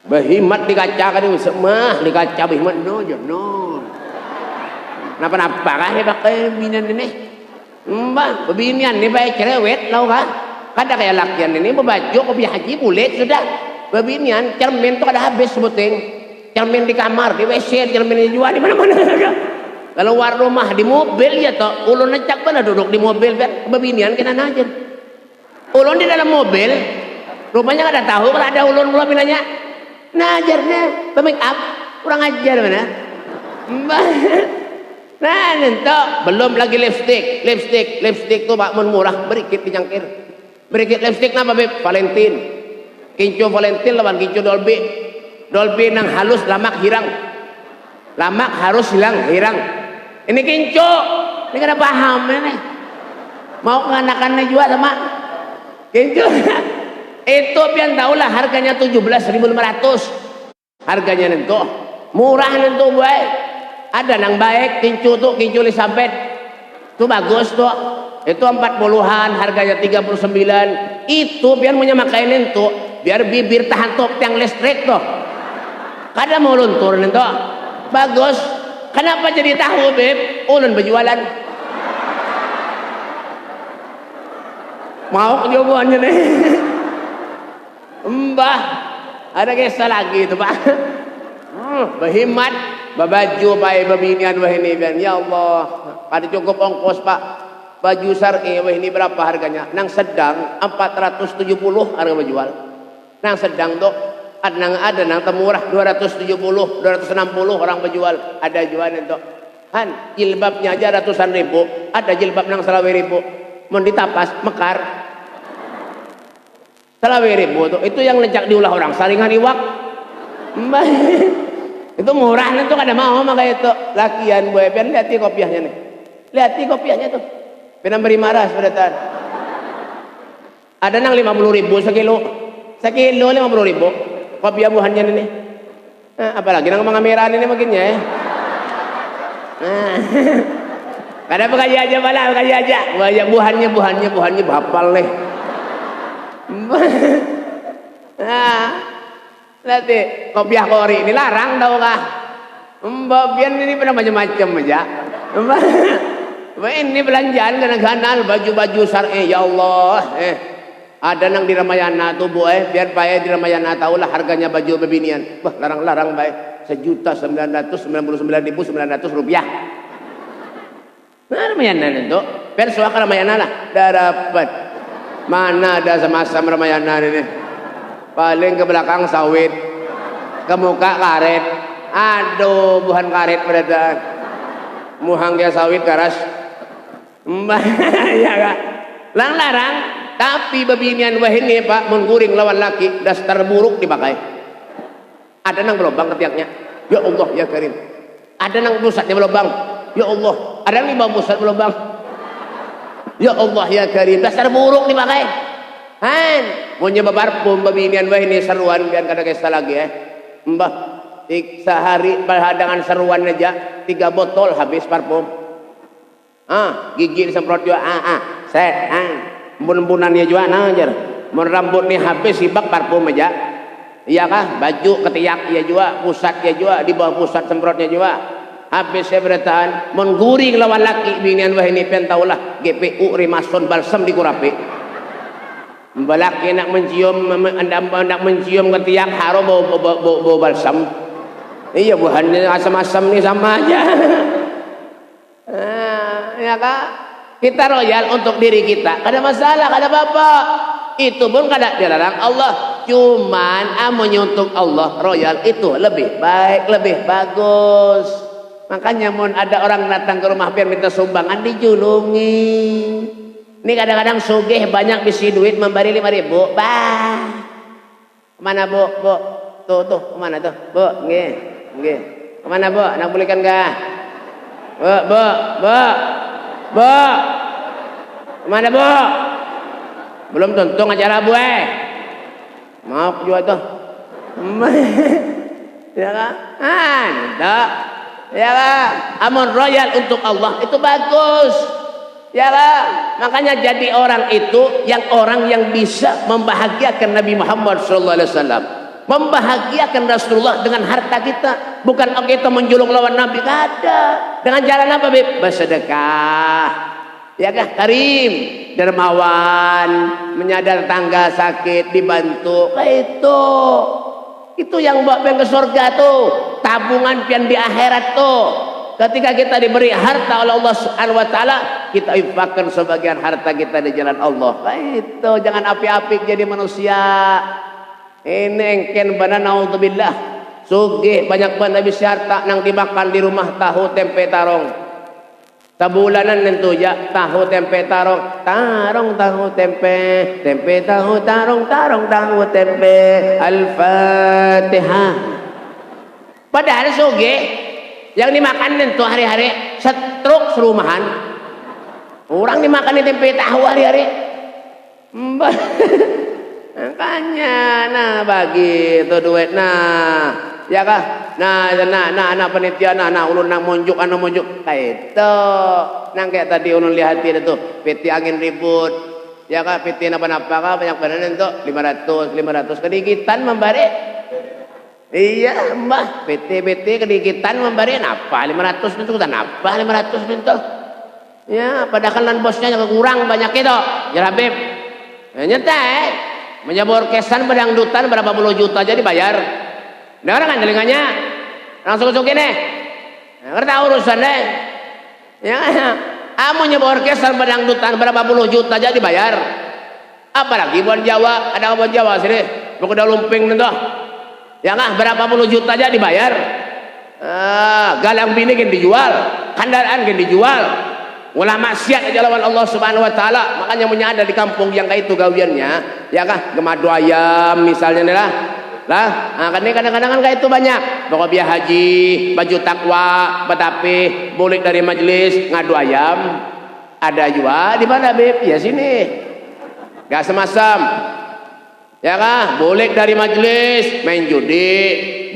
Bahimat dikaca kan semah dikaca Bahimat no. Napa-napa kah pakai minan ini? Mbak, bebinian ini baik cerewet tau kan? Kada kayak lakian ini berbaju kopi haji bulet sudah. Bebinian cermin tuh kada habis sebuting. Cermin di kamar, di WC, cermin dijual di mana-mana. Kalau luar rumah di mobil ya toh, ulun necak benar duduk di mobil bebinian kena najen. Ulun di dalam mobil, rupanya kada tahu kalau ada ulun mula binanya. Najarnya make up, kurang ajar mana? Mbak. Nah, nento belum lagi lipstick tuh Pak mun murah berikit dijangkir. Berikit lipstick napa beb? Valentine. Kincu Valentine lawan kincu Dolby. Dolby nang halus lamak hirang. Lamak harus hilang hirang. Ini kincu. Ini kada paham ini. Mau nganakannya juga sama kincu. Itu pian tahulah harganya 17.500. Harganya nento. Murah nento baik. Ada nang baik kincu tuh kincu Elizabeth tuh bagus tuh Itu 40-an, harganya 39. Itu biar punya makainin tuh, biar bibir tahan top yang listrik tuh. Kada mau luntur nih tuh. Bagus. Kenapa jadi tahu, Beb? Ulun berjualan. Mau jawabannya nih. Mbah, ada kisah lagi itu, Pak. Berhemat, babaju baik babinian wah ini, ya Allah. Ada cukup ongkos, Pak. Baju syar'i wah ini berapa harganya? Nang sedang 470 harga berjual. Nang sedang tuh ada nang temurah 270, 260 orang berjual. Ada jual itu. Han, jilbabnya aja ratusan ribu. Ada jilbab nang 1.000. Mau ditapas mekar. 1.000 tuh. Itu yang lencak diulah orang saringan iwak. Itu murah nih tuh kada mau maka itu. Lakian boy, pian lihat kopiahnya nih. Lihat kopiahnya tuh. Pian beri marah sebentar. Ada nang 50.000 sekilo. Sekilo 50.000. Kopiah buahannya ini. Nah, apalagi nang mga merah ini makinnya ya. Kada pakai aja bala, pakai aja. Buahannya bapal nih. Nah, nanti kopiah kori ini larang tau kah? Mbak Bian ini pernah macam-macam aja. Mbak ini belanjaan ganal baju-baju syar'i ya Allah. Ada nang di Ramayana tuh bu biar payah di Ramayana tahulah harganya baju bebinian. Wah larang-larang baik 1.999.900 rupiah. Nah Ramayana itu persuaka Ramayana lah dah dapat. Mana ada sama-sama Ramayana ini. Paling ke belakang sawit, ke muka karet. Aduh buhan karet beradaan. Muhang dia sawit karas. Ya kak. Larang. Tapi babinian wah ini Pak mengguring lawan laki dasar buruk dipakai. Ada nang berlubang ketiaknya. Ya Allah ya Karim. Ada nang pusatnya berlubang. Ya Allah. Ada nang 5 pusat berlubang. Ya Allah ya Karim. Dasar buruk dipakai. Han, mau nyoba parfum babinian wah ini seruan biar kada kisah lagi Mbah. Sehari berhadangan seruan aja 3 botol habis parfum. Gigi disemprot juga. Set. Bun-bunan dia juga ajar. Mun rambut nih habis sibak parfum aja. Iya kah? Baju ketiak ya juga, pusat ya juga, di bawah pusat semprotnya juga. Habis saya bertahan, mun guring lawan laki binian wah ini pen taulah GPU Rimason balsam di Kurapi. Balaki nak mencium ketiak harum bau balsam. Iya buhannya asam-asam nih sama aja. Ya kah? Kita royal untuk diri kita, kada masalah, kada apa-apa. Itu pun kada dilarang Allah. Cuman amunnya untuk Allah royal itu lebih baik, lebih bagus. Makanya mun ada orang datang ke rumah pian minta sumbangan dijulungi. Ini kadang-kadang sugih banyak bisi duit memberi 5.000. Bah. Kemana bu? Tuh kemana tuh? Bu, nggih. Kemana bu? Nak belikan kah? Bu. Kemana bu? Belum tuntung acara bu mau juga tuh. Ya kan? Ya kan? Amun royal untuk Allah itu bagus. Ya kan? Makanya jadi orang itu orang yang bisa membahagiakan Nabi Muhammad SAW, membahagiakan Rasulullah dengan harta kita, bukan kita menjulung lawan Nabi. Kada. Dengan jalan apa Beb? Bersedekah, ya kah? Karim, dermawan, menyadar tangga sakit, dibantu. Itu yang bawa pian ke surga tuh, tabungan pian di akhirat tuh. Ketika kita diberi harta oleh Allah Subhanahu wa taala, kita infakkan sebagian harta kita di jalan Allah. Itu jangan api-api jadi manusia. Ini engken bana naudzubillah. Sugih banyak banget habis harta nang dimakan di rumah tahu tempe tarong. Tabulanan nentu ya tahu tempe tarong tahu tempe tahu tarong tahu tempe. Al-Fatihah. Padahal sugih yang dimakan nentu hari-hari setruk serumahan. Orang dimakan di tempe tahu hari-hari. Makanya nah bagi itu duit nah Ya kah? Nah panitia ulun nang monjuk kaito. Nang kayak tadi ulun lihat itu PT angin ribut. Ya kah? PT napa-napa kah banyak beneran itu 500 kedigitan membari. Iya, Mbah, PT kedigitan membari napa 500 itu kan apa 500 itu. Ya, padahal lan bosnya kurang banyak itu. Ya Habib. Nyetai menyebor kesan pedangdutan berapa puluh juta aja dibayar. Ada orang kan telinganya langsung gini. Ngerti urusan deh. Ya, kamu nyebor kesan pedangdutan berapa puluh juta aja dibayar. Apalagi buat Jawa, ada buat Jawa sini. Mau udah lumping itu. Ya nggak berapa puluh juta aja dibayar. Galang bini kan dijual, kandaraan kan dijual. Ulah maksiat aja lawan Allah Subhanahu wa taala. Makanya menyadar di kampung yang kayak itu gawiannya, ya kah? Gemadu ayam misalnya nih lah. Kan ini kadang-kadang kan kayak itu banyak. Pokoknya haji, baju takwa, betapi, boleh dari majelis ngadu ayam. Ada juga di mana, Beb? Ya sini. Gak semasam. Ya kah? Boleh dari majelis main judi,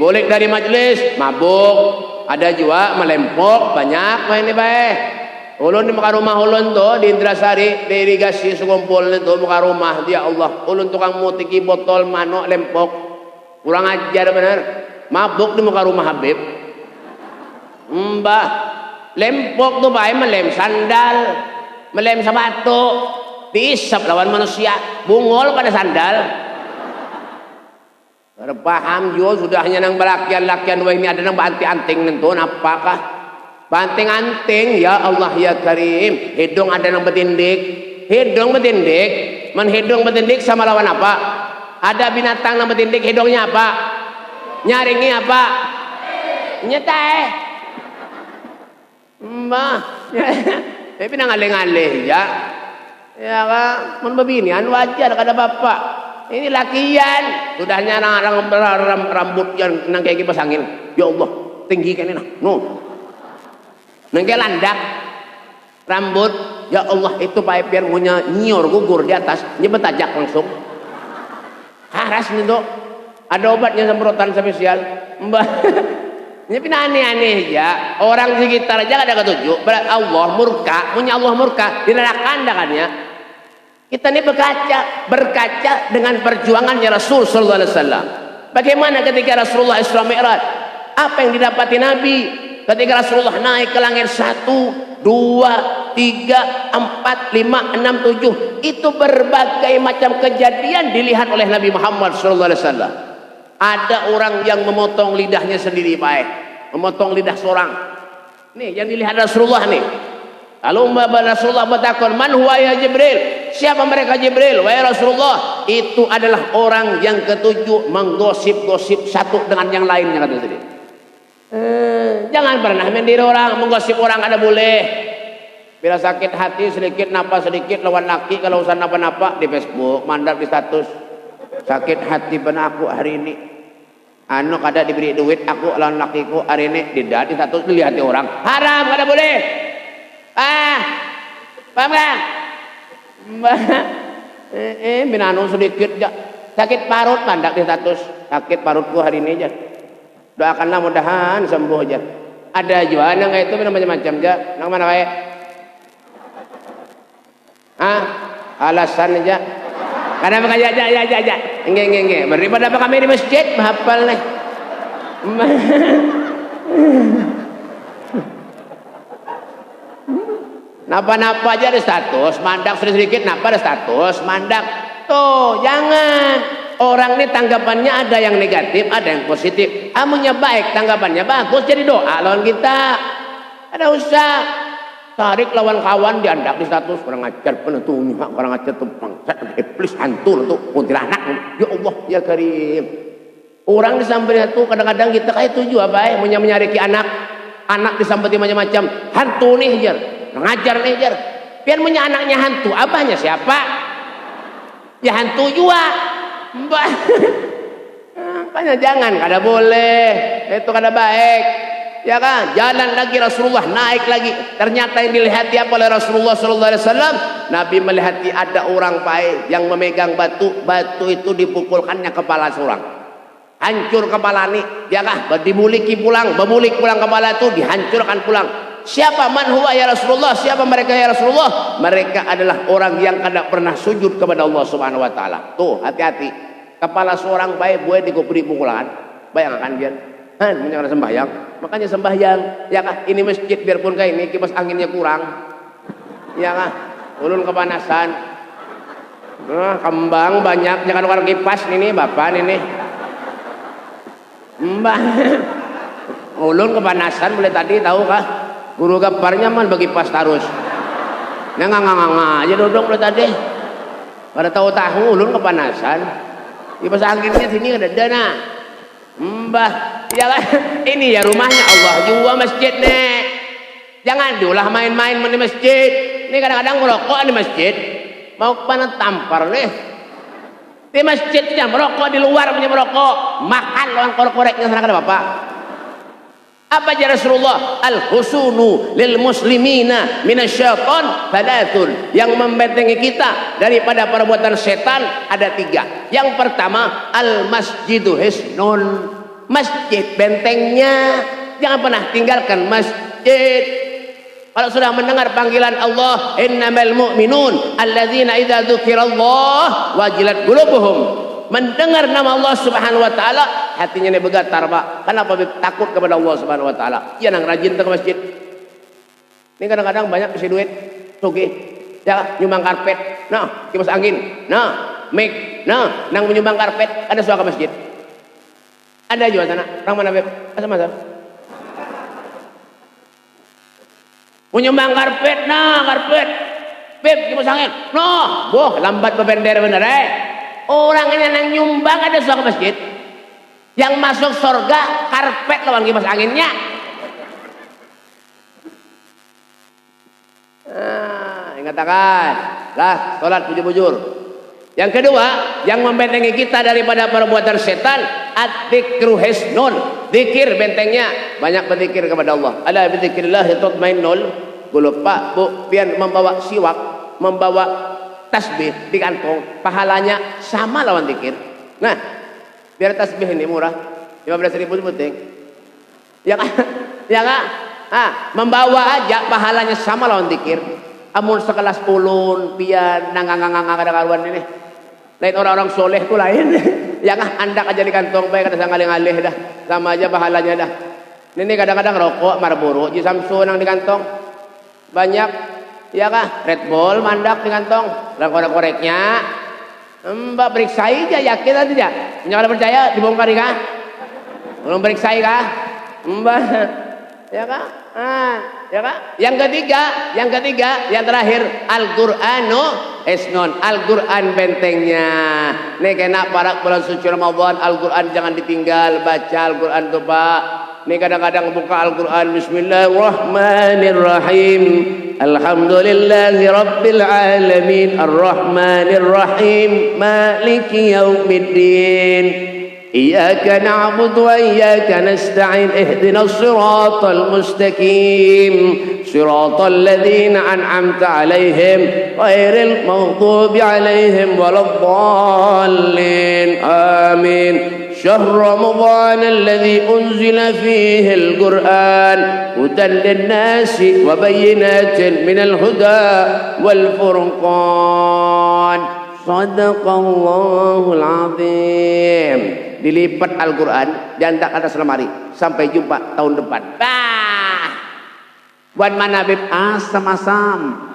boleh dari majelis mabuk. Ada juga melempok, banyak main ini baik. Ulun di muka rumah ulun tuh di Indrasari, di irigasi sekumpul itu muka rumah dia Allah. Ulun tukang mutiki botol manok lempok, kurang ajar bener. Mabuk di muka rumah Habib. Mbah, lempok tuh baik melem sandal, melem sepatu, diisap lawan manusia, bungol pada sandal. Terpaham jo sudahnya nang balakian-lakian wah ini ada nang banting-anting nentu apakah? Banting-anting ya Allah ya Karim. Hidung ada nang betindik. Hidung betindik. Hidung betindik sama lawan apa? Ada binatang nang betindik hidungnya apa? Nyaringi apa? Nyetai. Mbah. Tapi nang alih-alih ya. Ya kan, mun bebinian wajar kada bapak. Ini lakian. Sudahnya nang rambut yang nang kayak kipas angin. Ya Allah, tinggi kan ini nah. No. Nengke landak rambut ya Allah itu pakai biar punya nyior gugur di atas nyebet ajak langsung haras nih tuh ada obatnya semprotan spesial mbak ini aneh-aneh ya orang sekitar aja ada ketujuh Allah murka punya Allah murka di neraka kan ya kita ini berkaca dengan perjuangannya Rasul Sallallahu Alaihi Wasallam. Bagaimana ketika Rasulullah Isra Mi'raj apa yang didapati Nabi ketika Rasulullah naik ke langit 1, 2, 3, 4, 5, 6, 7 itu berbagai macam kejadian dilihat oleh Nabi Muhammad SAW. Ada orang yang memotong lidahnya sendiri baik, memotong lidah seorang nih yang dilihat Rasulullah nih. Lalu Rasulullah bertakon man huwa ya Jibril, siapa mereka Jibril? Wahai Rasulullah, itu adalah orang yang ketujuh menggosip-gosip satu dengan yang lainnya kata tadi. Jangan pernah mendiri orang, menggosip orang ada boleh. Bila sakit hati sedikit, napa sedikit lawan laki, kalau usah napa-napa di Facebook, mandap di status. Sakit hati benar aku hari ini. Anu kada diberi duit aku lawan lakiku hari ini tidak di status dilihat orang. Haram kada boleh. Paham kan? Binanu sedikit ya. Sakit parut mandap di status. Sakit parutku hari ini aja. Doakanlah mudahan sembuh aja. Ada juga nang itu macam-macam aja. Nang mana kayak? Alasan aja. Karena makanya aja. Nge. Daripada kami di masjid menghafal nih. Napa-napa aja ada status, mandak sedikit napa ada status, mandak. Tuh, jangan. Orang ini tanggapannya ada yang negatif, ada yang positif. Amunya baik, tanggapannya bagus, jadi doa lawan kita. Ada usah tarik lawan kawan diandak di status kurang ajar penentunya, kurang ajar tuh bangsat, iblis hantu tuh kuntilanak. Ya Allah ya Karim. Orang disamperin itu kadang-kadang kita kayak itu juga baik, menyariki anak disamperin macam-macam. Hantu nih jar, ngajar nih jar. Biar punya anaknya hantu, abahnya siapa? Ya hantu juga. Mbak, makanya jangan, kada boleh, itu kada baik, ya kan? Jalan lagi Rasulullah naik lagi, ternyata yang dilihati apa oleh Rasulullah Sallallahu Alaihi Wasallam? Nabi melihati ada orang baik yang memegang batu itu dipukulkannya kepala seorang. hancur kepala nih, ya kah? Dibuliki pulang, bebulik pulang kepala itu dihancurkan pulang. Siapa man huwa ya Rasulullah? Siapa mereka ya Rasulullah? Mereka adalah orang yang tidak pernah sujud kepada Allah Subhanahu wa taala. Tuh, hati-hati. Kepala seorang baik boleh dikuburi pukulan. Bayangkan dia. Menyangka sembahyang. Makanya sembahyang, ya kah? Ini masjid biarpun kayak ini kipas anginnya kurang. Ya kah? Ulun kepanasan. Nah, kembang banyak, jangan orang kipas ini Bapak ini. Mbah. Ulun kepanasan mulai tadi tahu kah? Guru gaparnya man bagi pas terus. Nganga aja duduk lo tadi. Pada tahu ulun kepanasan. Kipas anginnya sini ada dana. Mbah, ya kan? Ini ya rumahnya Allah juga masjid nih. Jangan diulah main-main di masjid. Ini kadang-kadang merokok di masjid. Mau kemana tampar nih? Di masjid jangan merokok, di luar punya merokok. Makan lawan korek-koreknya sana ada Bapak. Apa aja Rasulullah? Al-husunu lil muslimina minasyaiton thalathun. Yang membentengi kita daripada perbuatan setan ada 3. Yang pertama, al-masjidu hisnun. Masjid bentengnya. Jangan pernah tinggalkan masjid. Kalau sudah mendengar panggilan Allah, innamal mu'minun alladzina idza dzukirallah wajilat qulubuhum. Mendengar nama Allah Subhanahu wa taala, hatinya ini bergetar, Pak. Kenapa? Takut kepada Allah Subhanahu wa taala. Iya nang rajin ke masjid. Ini kadang-kadang banyak kasih duit, sugih. Ya, nyumbang karpet. Nah, kipas angin. Nah, mic. Nah, nang menyumbang karpet ada suaka masjid. Ada juga sana. Orang mana, Beb? Masa-masa. Menyumbang karpet. Nah, karpet. Beb, kipas angin. Noh, boh, lambat bebender bener Orangnya yang nyumbang ada suaka masjid. Yang masuk surga karpet lawan kipas anginnya. Ingatakan lah sholat bujur-bujur. Yang kedua, yang membentengi kita daripada perbuatan setan, ad-dzikru hisnun. Zikir bentengnya, banyak berzikir kepada Allah. Ala bidzikrillah tatmainnul qulub. Pak, Bu, pian membawa siwak, membawa tasbih di kantong, pahalanya sama lawan zikir. Nah, biar tasbih ini murah, 15.000 penting. Ya kan? Ya kan? Membawa aja pahalanya sama lawan zikir. Amun sekelas ulun pian nangangangang kada karuan ini. Lain orang-orang soleh tuh lain. Ya kan? Andak aja di kantong bae kada sangalih-alih dah. Sama aja pahalanya dah. Ini kadang-kadang rokok Marlboro, ji Samsung nang di kantong. Banyak. Ya kah? Red Bull mandak di kantong. Dan korek-koreknya. Mbak periksai aja, yakin atau tidak? Punya percaya dibongkar kah? Belum periksai kah? Mbak. Ya kah? Ya kah? Yang ketiga, yang terakhir, Al-Qur'anu hisnun. Al-Qur'an bentengnya. Nih kena para bulan suci Ramadan, Al-Qur'an jangan ditinggal, baca Al-Qur'an tuh, Pak. Nih kadang-kadang buka Al-Qur'an, Bismillahirrahmanirrahim. Alhamdulillahi Rabbil Alamin Ar-Rahmanir Rahim Maliki Yawmiddin Iyyaka na'budu wa iyyaka nasta'in Ihdinas siratal mustaqim Siratal ladzina an'amta 'alaihim ghairil maghdubi 'alaihim waladdallin Amin شهر رمضان الذي أنزل فيه القرآن هدى للناس وبينات من الهدى والفرقان صدق الله العظيم. Dilipat Al-Quran dan tak atas lemari sampai jumpa tahun depan. Buat mana Bib? Asam-asam.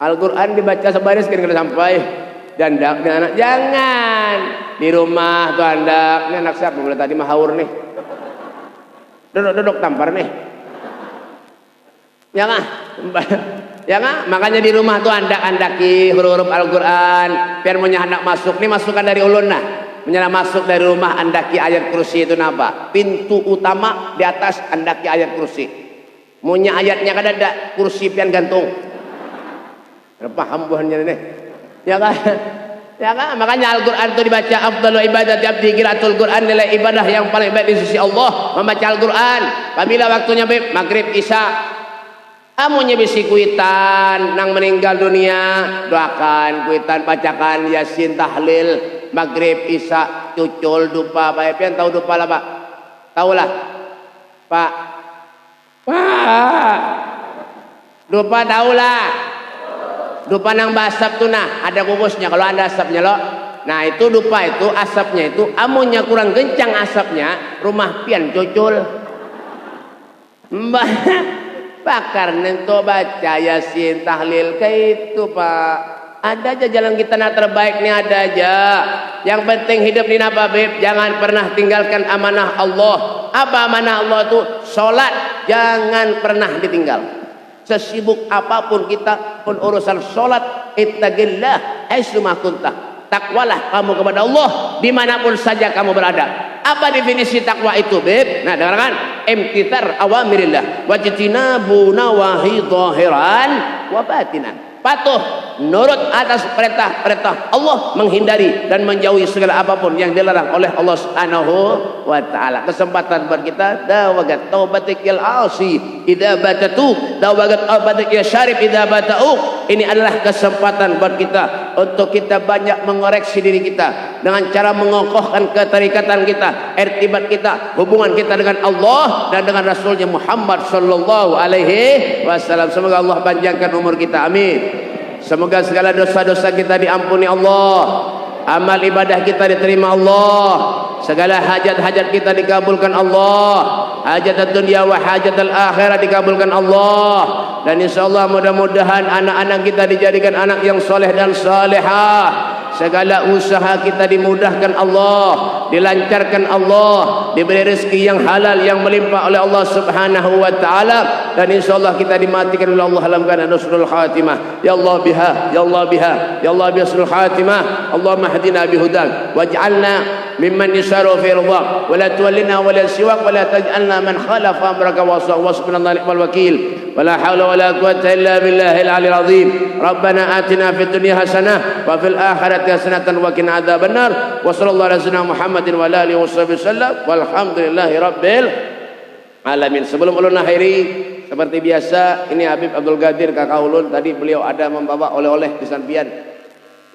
Al-Quran dibaca sebaris kira-kira sampai dandak dengan anak. Jangan di rumah tuh andak. Ini anak siapa? Mulai tadi mahaur nih. Duduk tampar nih. Ya nggak? Ya nggak? Makanya di rumah tuh andak-andaki huruf Al-Quran. Biar punya anak masuk. Ini masukan dari ulun nah. Punya masuk dari rumah andaki ayat kursi itu napa? Pintu utama di atas andaki ayat kursi. Punya ayatnya kan ada kursi pian gantung. Paham buahnya nih. Ya kan? Ya kan? Makanya Al-Quran itu dibaca afdalu ibadati abdi qiraatul Quran, nilai ibadah yang paling baik di sisi Allah membaca Al-Quran. Apabila waktunya maghrib isya, amunnya bisi kuitan nang meninggal dunia, doakan kuitan, bacakan yasin tahlil. maghrib, isya, cucul, dupa, Pak Epian tahu dupa lah Pak? Tahu lah Pak? Pak dupa tahu lah. Dupa nang basap tuh nah, ada kukusnya kalau ada asapnya loh. Nah itu dupa itu asapnya itu amunnya kurang kencang asapnya, rumah pian cucul. Mbak bakar nento baca Yasin tahlil kayak itu Pak. Ada aja jalan kita nak terbaik nih, ada aja. Yang penting hidup di apa Beb? Jangan pernah tinggalkan amanah Allah. Apa amanah Allah itu? Sholat jangan pernah ditinggal. Sesibuk apapun kita pun urusan sholat, ittaqillah haitsuma kuntah. Takwalah kamu kepada Allah dimanapun saja kamu berada. Apa definisi takwa itu Beb? Nah dengarkan, imtithar awamirillah wajtinabu nawahi zahiran wa batinan. Patuh nurut atas perintah-perintah Allah, menghindari dan menjauhi segala apapun yang dilarang oleh Allah Subhanahu wa taala. Kesempatan buat kita dawagat taubatikil asi idza batatu dawagat taubatikil syarif idza batau. Ini adalah kesempatan buat kita untuk kita banyak mengoreksi diri kita dengan cara mengokohkan keterikatan kita, irtibat kita, hubungan kita dengan Allah dan dengan Rasulnya Muhammad sallallahu alaihi wasallam. Semoga Allah panjangkan umur kita, amin. Semoga segala dosa-dosa kita diampuni Allah, amal ibadah kita diterima Allah, segala hajat-hajat kita dikabulkan Allah, hajat dunia wa hajat al-akhirah dikabulkan Allah. Dan insyaallah mudah-mudahan anak-anak kita dijadikan anak yang soleh dan salihah. Segala usaha kita dimudahkan Allah, dilancarkan Allah, diberi rezeki yang halal yang melimpah oleh Allah Subhanahu wa taala, dan insyaallah kita dimatikan oleh Allah dalam keadaan husnul khatimah. Ya Allah biha, ya Allah biha, ya Allah bi husnul khatimah. Allahumma hdina bihudak waj'alna mimman yasaru fi ridha wa la tuwallina wa la siwak wa la taj'alna man khalafa amraka wa subhanallahi wal wakil. ولا حول ولا قوة إلا بالله العلي العظيم. ربنا آتنا في الدنيا حسنة وفي الآخرة حسنة وقنا عذاب النار. وصلى الله على سيدنا محمد وعلى آله وصحبه وسلم والحمد لله رب العالمين. Sebelum ulun akhiri, seperti biasa, ini Habib Abdul Qadir kakak ulun, tadi beliau ada membawa oleh-oleh di sampian.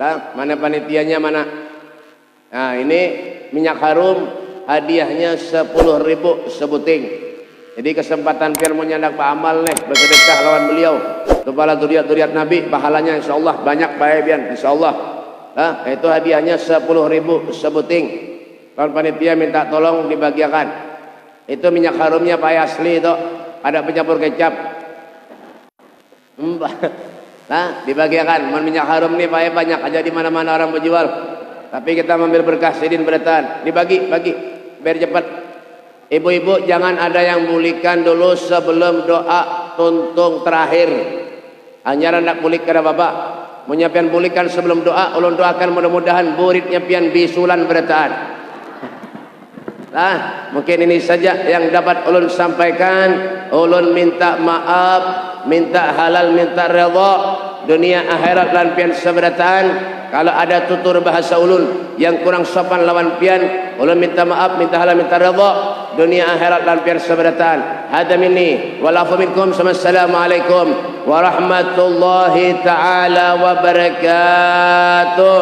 Nah, mana panitianya mana? Nah, ini minyak harum, hadiahnya 10.000 sebuting. Jadi kesempatan biar mau nyandak Pak Amal nih bersedekah lawan beliau. Kepala duriat Nabi, pahalanya insyaallah banyak baik bian insyaallah. Nah, itu hadiahnya 10.000 sebuting. Kalau panitia minta tolong dibagikan. Itu minyak harumnya Pak asli itu, ada pencampur kecap. Nah, dibagikan. Minyak harum nih Pak banyak aja di mana-mana orang berjual. Tapi kita mengambil berkah sidin beratan. Dibagi biar cepat. Ibu-ibu jangan ada yang bulikan dulu sebelum doa tuntung terakhir. Hanya nak bulik kada bapak. Menyiapkan bulikan sebelum doa, ulun doakan mudah-mudahan buritnya pian bisulan bertaan. Nah, mungkin ini saja yang dapat ulun sampaikan. Ulun minta maaf, minta halal, minta redha dunia akhirat lan pian seberatan. Kalau ada tutur bahasa ulun yang kurang sopan lawan pian, ulun minta maaf, minta halal, minta redha dunia akhirat lan pian seberatan. Hada minni wal afu minkum. Assalamualaikum warahmatullahi taala wabarakatuh.